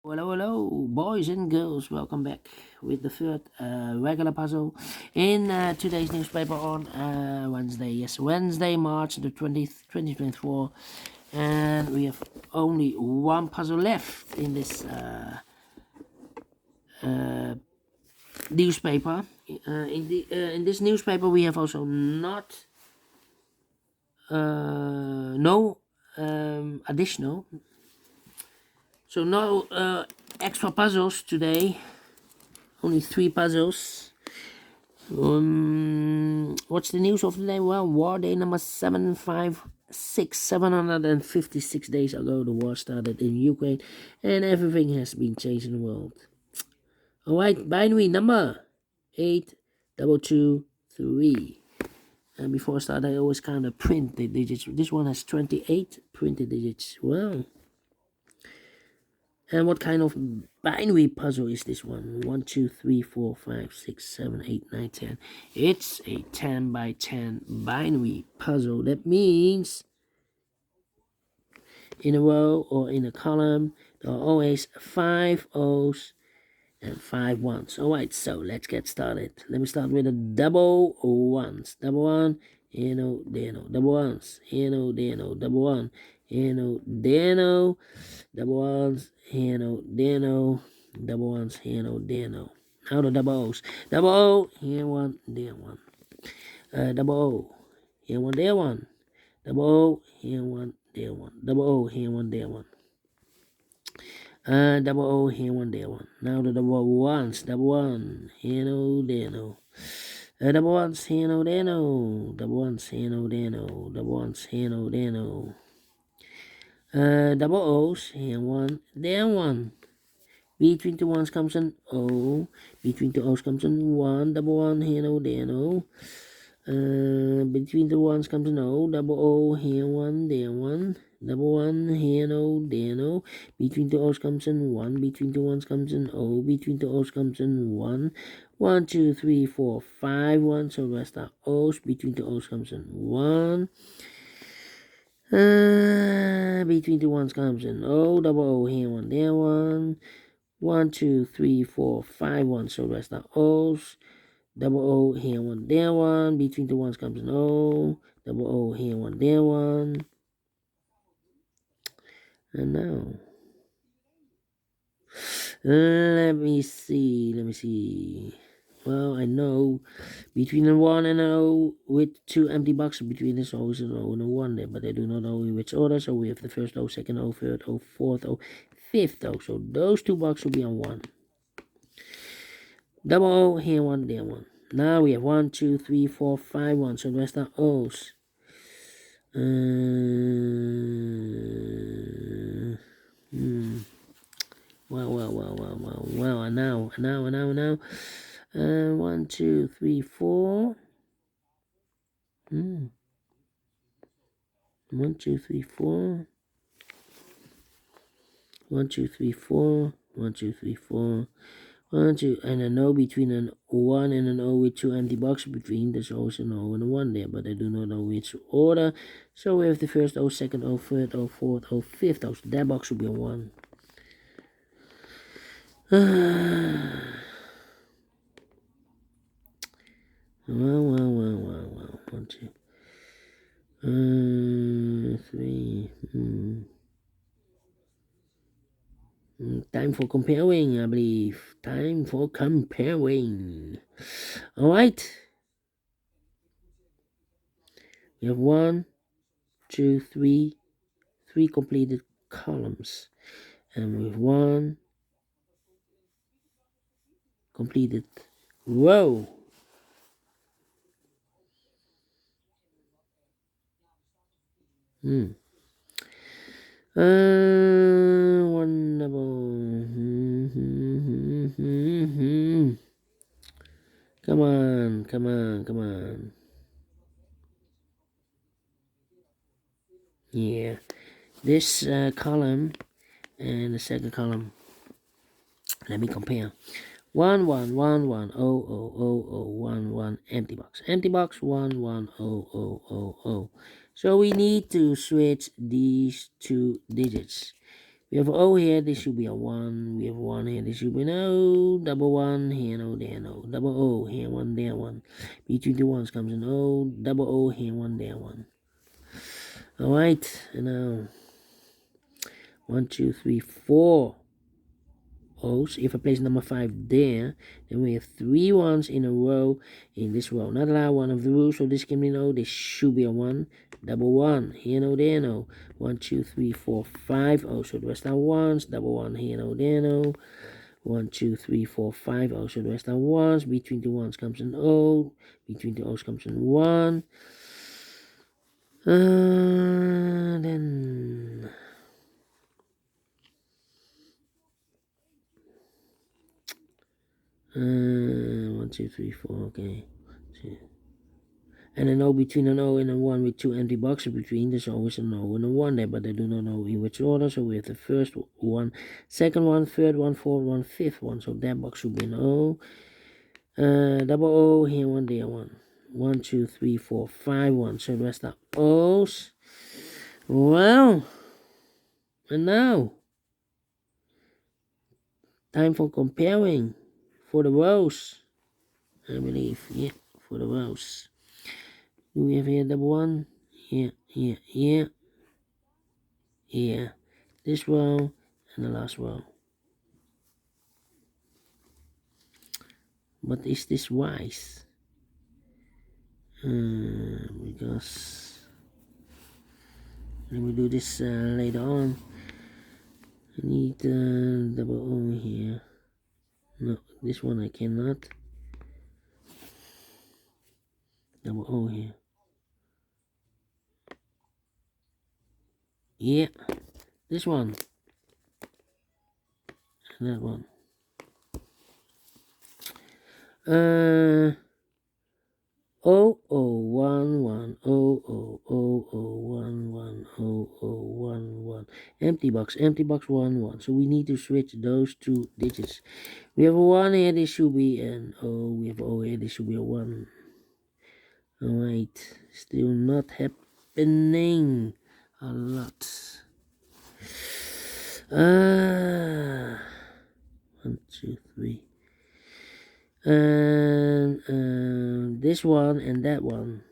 Hello, boys and girls. Welcome back with the third regular puzzle in today's newspaper on Wednesday. Yes, Wednesday, March the 20th, 2024. And we have only one puzzle left in this newspaper. In this newspaper, we have also not no additional. So no extra puzzles today. Only 3 puzzles. What's the news of the day? Well, war day number 756. 756 days ago, the war started in Ukraine, and everything has been changed in the world. Alright, binary number 8223. And before I start, I always kind of print the digits. This one has 28 printed digits. Wow. And what kind of binary puzzle is this one? 1, 2, 3, 4, 5, 6, 7, 8, 9, 10. It's a 10 by 10 binary puzzle. That means in a row or in a column, there are always 5 O's and 5 ones. Alright, so let's get started. Let me start with the double ones. Double one, double ones, double one, double ones, double ones, Now the double O's. Double O, here one, there one. Double O, here one, there one. Double O, here one, there one. Double O, here one, there one. Double O, here one, there one. Now the double ones. Double one, there no. Double ones, there no. Double ones, there no. Double ones, there no. Double O's, here one, there one. Between the ones comes an O. Between the O's comes an 1. Double one, there no. Between the ones comes an O. Double O, here one, there one. Double one, there no. Between the O's comes an 1. Between the ones comes an O. Between the O's comes an 1. 1, 2, 3, 4, 5 1. So the rest are O's. Between the O's comes an 1. Between the ones comes an O. Double O, here one, there one. 1, 2, 3, 4, 5 1. So the rest are O's. Double O, here one, there one. Between the ones comes an O. Double O, here one, there one. And now, let me see. Well, I know between a 1 and an O with 2 empty boxes between this O is an O and a 1 there, but I do not know in which order. So we have the first O, second O, third O, fourth O, fifth O. So those 2 boxes will be on 1. Double O, here one, there one. Now we have 1, 2, 3, 4, 5 1. So the rest are O's. Well, and now. 1, 2, 3, 4. 1, 2, 3, 4. 1, 2, 3, 4. 1, 2, 3, 4. 1, 2, and a no between an 1 and an O with 2 empty boxes between. There's always an O and a 1 there, but I do not know which order. So we have the first O, second O, third O, fourth O, fifth O. So that box will be a 1. Well. 1, 2, 3. Time for comparing, I believe. Time for comparing. Alright. We have 1, 2, 3 completed columns. And we have 1 completed row. One double. Come on. Yeah. This column and the second column. Let me compare. 1, 1, 1, 1, 0, 0, 0, 0, 1, 1, empty box. Empty box, 1, 1, 0, 0, 0, 0. So we need to switch these 2 digits. We have O here, this should be a 1. We have 1 here, this should be an O. Double 1 here, no, there, no. Double O here, 1, there, 1. Between the ones comes an O. Double O here, 1, there, 1. Alright, and now 1, 2, 3, 4 O's. If I place number 5 there, then we have 3 ones in a row in this row. Not allowed one of the rules, so this can be no. This should be a 1. Double 1. Here, no, there, no. 1, 2, 3, 4, 5 O's. So the rest are 1s. Double 1. Here, no, there, no. 1, 2, 3, 4, 5 O's. So the rest are 1s. Between the 1s comes an O. Between the O's comes an 1. Then 1, 2, 3, 4, okay. And an O between an O and a 1 with 2 empty boxes between. There's always an O and a 1 there, but I do not know in which order. So we have the first one, second one, third one, fourth one, fifth one. So that box should be an O. Double O here, 1 there, 1. 1, 2, 3, 4, 5 1. So the rest are O's. Well, and now time for comparing for the rows. I believe, yeah, for the rows. Do we have here double 1? Here, here, here, here. This row and the last row. But is this wise? Because let me do this later on. I need double O here. No, this one I cannot. Double O here. Yeah, this one. And that one. O O 1 1 O O O O 1 1 O O 1 1. Empty box 1 1. So we need to switch those 2 digits. We have a 1 here, this should be an O. We have O here, this should be a 1. Alright, still not happening a lot. 1, 2, 3. And this one and that one.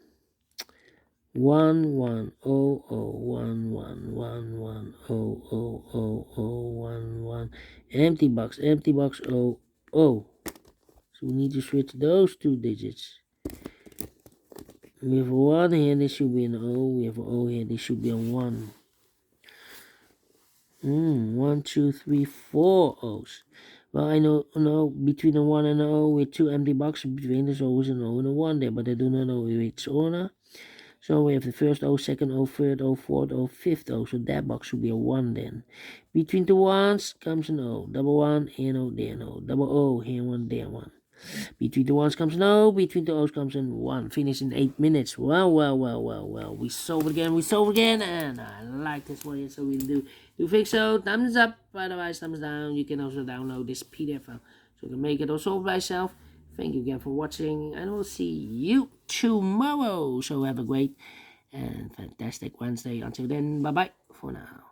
1 1 0 0 1 1 1 1 0 0 0 0 1 1. Empty box 0 0. So we need to switch those 2 digits. We have a 1 here, this should be an O. We have an O here, this should be a 1. 1, 2, 3, 4 O's. Well, I know between a 1 and an O with 2 empty boxes between. There's always an O and a 1 there, but I do not know which order. So we have the first O, second O, third O, fourth O, fifth O. So that box should be a 1 then. Between the 1s comes an O. Double 1, here no, there no. Double O, here 1, there 1. Between the 1s comes an O. Between the O's comes an 1. Finish in 8 minutes. Well. We solve again. And I like this one, so we'll do. You think so? Thumbs up. Otherwise, thumbs down. You can also download this PDF file so you can make it or solve by yourself. Thank you again for watching, and we'll see you tomorrow. So have a great and fantastic Wednesday. Until then, bye-bye for now.